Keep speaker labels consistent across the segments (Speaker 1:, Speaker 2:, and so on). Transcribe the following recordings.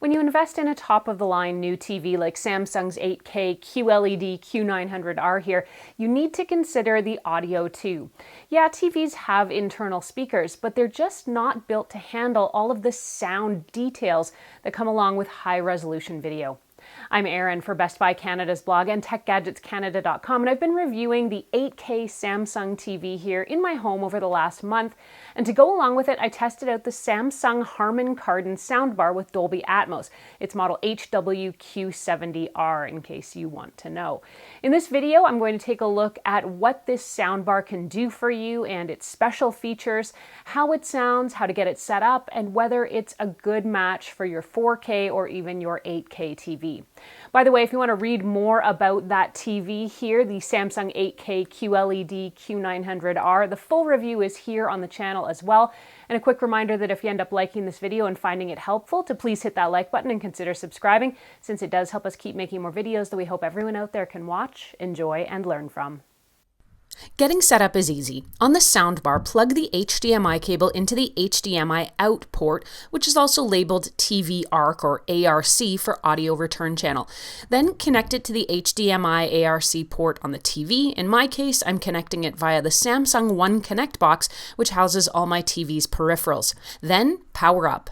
Speaker 1: When you invest in a top-of-the-line new TV like Samsung's 8K QLED Q900R here, you need to consider the audio too. Yeah, TVs have internal speakers, but they're just not built to handle all of the sound details that come along with high-resolution video. I'm Erin for Best Buy Canada's blog and TechGadgetsCanada.com, and I've been reviewing the 8K Samsung TV here in my home over the last month. And to go along with it, I tested out the Samsung Harman Kardon Soundbar with Dolby Atmos. It's model HW-Q70R, in case you want to know. In this video, I'm going to take a look at what this soundbar can do for you and its special features, how it sounds, how to get it set up, and whether it's a good match for your 4K or even your 8K TV. By the way, if you want to read more about that TV here, the Samsung 8K QLED Q900R, the full review is here on the channel as well. And a quick reminder that if you end up liking this video and finding it helpful, to please hit that like button and consider subscribing, since it does help us keep making more videos that we hope everyone out there can watch, enjoy, and learn from.
Speaker 2: Getting set up is easy. On the soundbar, plug the HDMI cable into the HDMI out port, which is also labeled TV ARC or ARC for audio return channel. Then connect it to the HDMI ARC port on the TV. In my case, I'm connecting it via the Samsung One Connect box, which houses all my TV's peripherals. Then power up.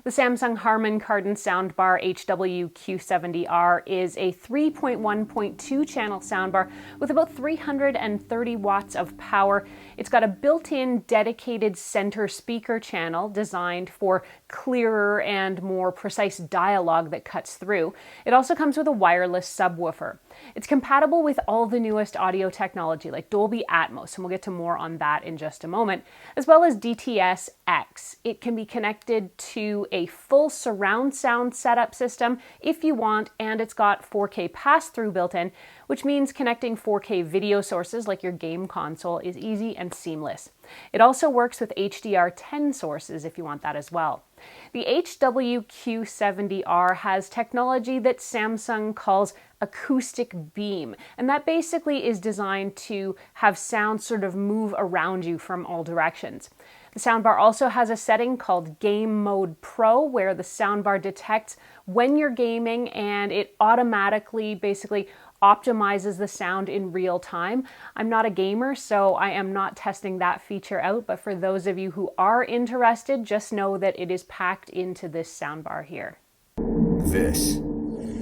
Speaker 1: The Samsung Harman Kardon Soundbar HW-Q70R is a 3.1.2 channel soundbar with about 330 watts of power. It's got a built-in dedicated center speaker channel designed for clearer and more precise dialogue that cuts through. It also comes with a wireless subwoofer. It's compatible with all the newest audio technology like Dolby Atmos, and we'll get to more on that in just a moment, as well as DTS-X. It can be connected to a full surround sound setup system if you want, and it's got 4K pass-through built in, which means connecting 4K video sources like your game console is easy and seamless. It also works with HDR10 sources if you want that as well. The HW-Q70R has technology that Samsung calls Acoustic Beam, and that basically is designed to have sound sort of move around you from all directions. The soundbar also has a setting called Game Mode Pro, where the soundbar detects when you're gaming and it automatically basically optimizes the sound in real time. I'm not a gamer, so I am not testing that feature out, but for those of you who are interested, just know that it is packed into this soundbar here.
Speaker 3: This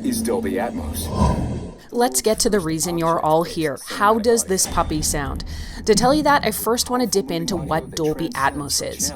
Speaker 3: is Dolby Atmos.
Speaker 2: Let's get to the reason you're all here. How does this puppy sound? To tell you that, I first want to dip into what Dolby Atmos is.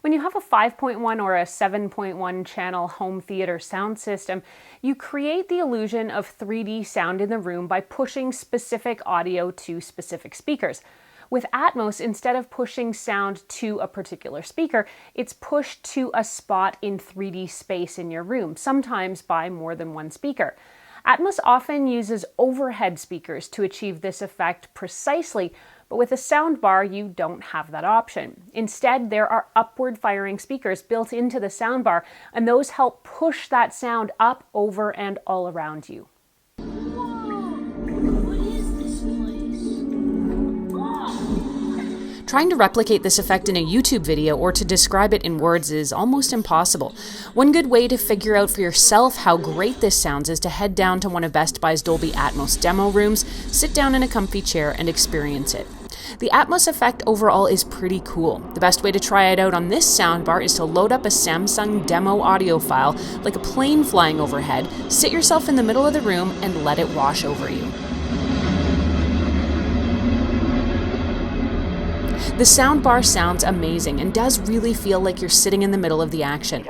Speaker 1: When you have a 5.1 or a 7.1 channel home theater sound system, you create the illusion of 3D sound in the room by pushing specific audio to specific speakers. With Atmos, instead of pushing sound to a particular speaker, it's pushed to a spot in 3D space in your room, sometimes by more than one speaker. Atmos often uses overhead speakers to achieve this effect precisely, but with a soundbar, you don't have that option. Instead, there are upward-firing speakers built into the soundbar, and those help push that sound up, over, and all around you.
Speaker 2: Trying to replicate this effect in a YouTube video or to describe it in words is almost impossible. One good way to figure out for yourself how great this sounds is to head down to one of Best Buy's Dolby Atmos demo rooms, sit down in a comfy chair, and experience it. The Atmos effect overall is pretty cool. The best way to try it out on this soundbar is to load up a Samsung demo audio file like a plane flying overhead, sit yourself in the middle of the room, and let it wash over you. The soundbar sounds amazing and does really feel like you're sitting in the middle of the action.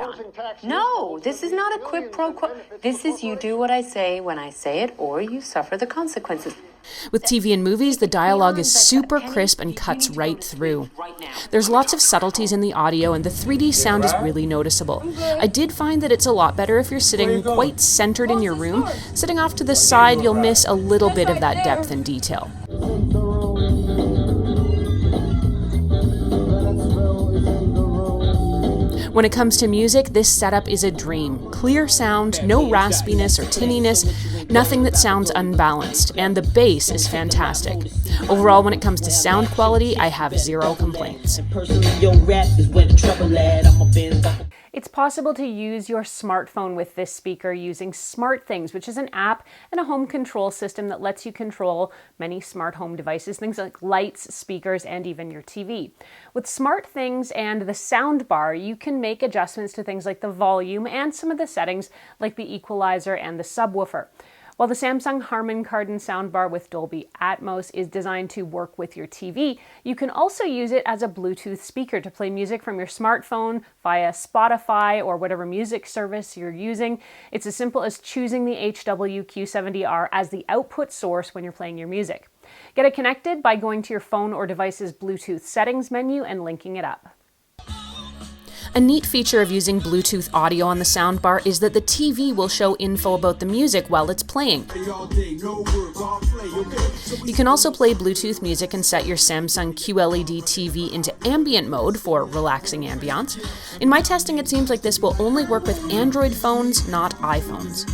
Speaker 4: No, this is not a quid pro quo. This is you do what I say when I say it, or you suffer the consequences.
Speaker 2: With TV and movies, the dialogue is super crisp and cuts right through. There's lots of subtleties in the audio, and the 3D sound is really noticeable. I did find that it's a lot better if you're sitting quite centered in your room. Sitting off to the side, you'll miss a little bit of that depth and detail. When it comes to music, this setup is a dream. Clear sound, no raspiness or tinniness, nothing that sounds unbalanced, and the bass is fantastic. Overall, when it comes to sound quality, I have zero complaints.
Speaker 1: It's possible to use your smartphone with this speaker using SmartThings, which is an app and a home control system that lets you control many smart home devices, things like lights, speakers, and even your TV. With SmartThings and the soundbar, you can make adjustments to things like the volume and some of the settings like the equalizer and the subwoofer. While the Samsung Harman Kardon Soundbar with Dolby Atmos is designed to work with your TV, you can also use it as a Bluetooth speaker to play music from your smartphone via Spotify or whatever music service you're using. It's as simple as choosing the HW-Q70R as the output source when you're playing your music. Get it connected by going to your phone or device's Bluetooth settings menu and linking it up.
Speaker 2: A neat feature of using Bluetooth audio on the soundbar is that the TV will show info about the music while it's playing. You can also play Bluetooth music and set your Samsung QLED TV into ambient mode for relaxing ambiance. In my testing, it seems like this will only work with Android phones, not iPhones.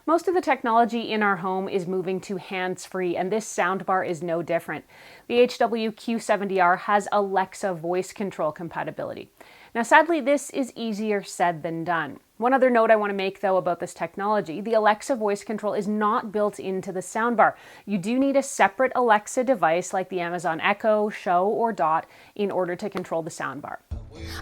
Speaker 1: Most of the technology in our home is moving to hands-free, and this soundbar is no different. The HW-Q70R has Alexa voice control compatibility. Now, sadly, this is easier said than done. One other note I want to make, though, about this technology, the Alexa voice control is not built into the soundbar. You do need a separate Alexa device like the Amazon Echo, Show, or Dot in order to control the soundbar.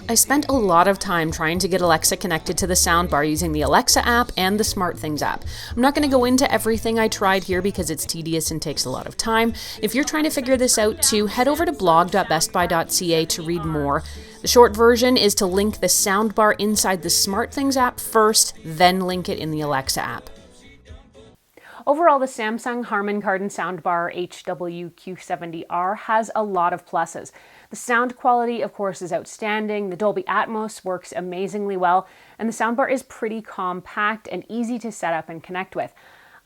Speaker 2: I spent a lot of time trying to get Alexa connected to the soundbar using the Alexa app and the SmartThings app. I'm not going to go into everything I tried here because it's tedious and takes a lot of time. If you're trying to figure this out too, head over to blog.bestbuy.ca to read more. The short version is to link the soundbar inside the SmartThings app first, then link it in the Alexa app.
Speaker 1: Overall, the Samsung Harman Kardon Soundbar HW-Q70R has a lot of pluses. The sound quality, of course, is outstanding, the Dolby Atmos works amazingly well, and the soundbar is pretty compact and easy to set up and connect with.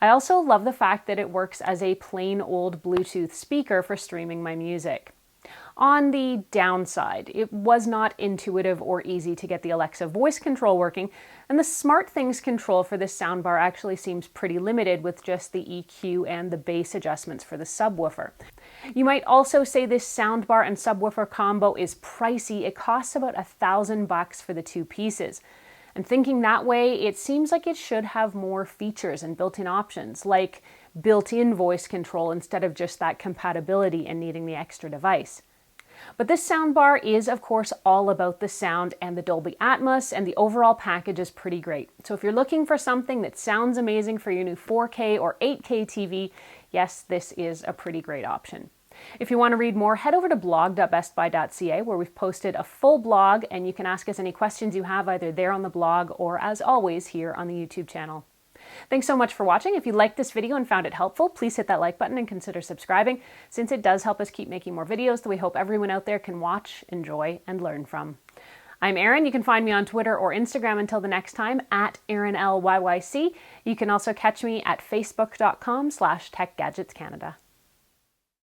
Speaker 1: I also love the fact that it works as a plain old Bluetooth speaker for streaming my music. On the downside, it was not intuitive or easy to get the Alexa voice control working, and the SmartThings control for this soundbar actually seems pretty limited with just the EQ and the bass adjustments for the subwoofer. You might also say this soundbar and subwoofer combo is pricey. It costs about $1,000 for the two pieces. And thinking that way, it seems like it should have more features and built-in options, like built-in voice control instead of just that compatibility and needing the extra device. But this soundbar is, of course, all about the sound and the Dolby Atmos, and the overall package is pretty great. So if you're looking for something that sounds amazing for your new 4K or 8K TV, yes, this is a pretty great option. If you want to read more, head over to blog.bestbuy.ca where we've posted a full blog, and you can ask us any questions you have either there on the blog or, as always, here on the YouTube channel. Thanks so much for watching. If you liked this video and found it helpful, please hit that like button and consider subscribing, since it does help us keep making more videos that we hope everyone out there can watch, enjoy, and learn from. I'm Erin. You can find me on Twitter or Instagram until the next time at ErinLYYC. You can also catch me at facebook.com/TechGadgetsCanada.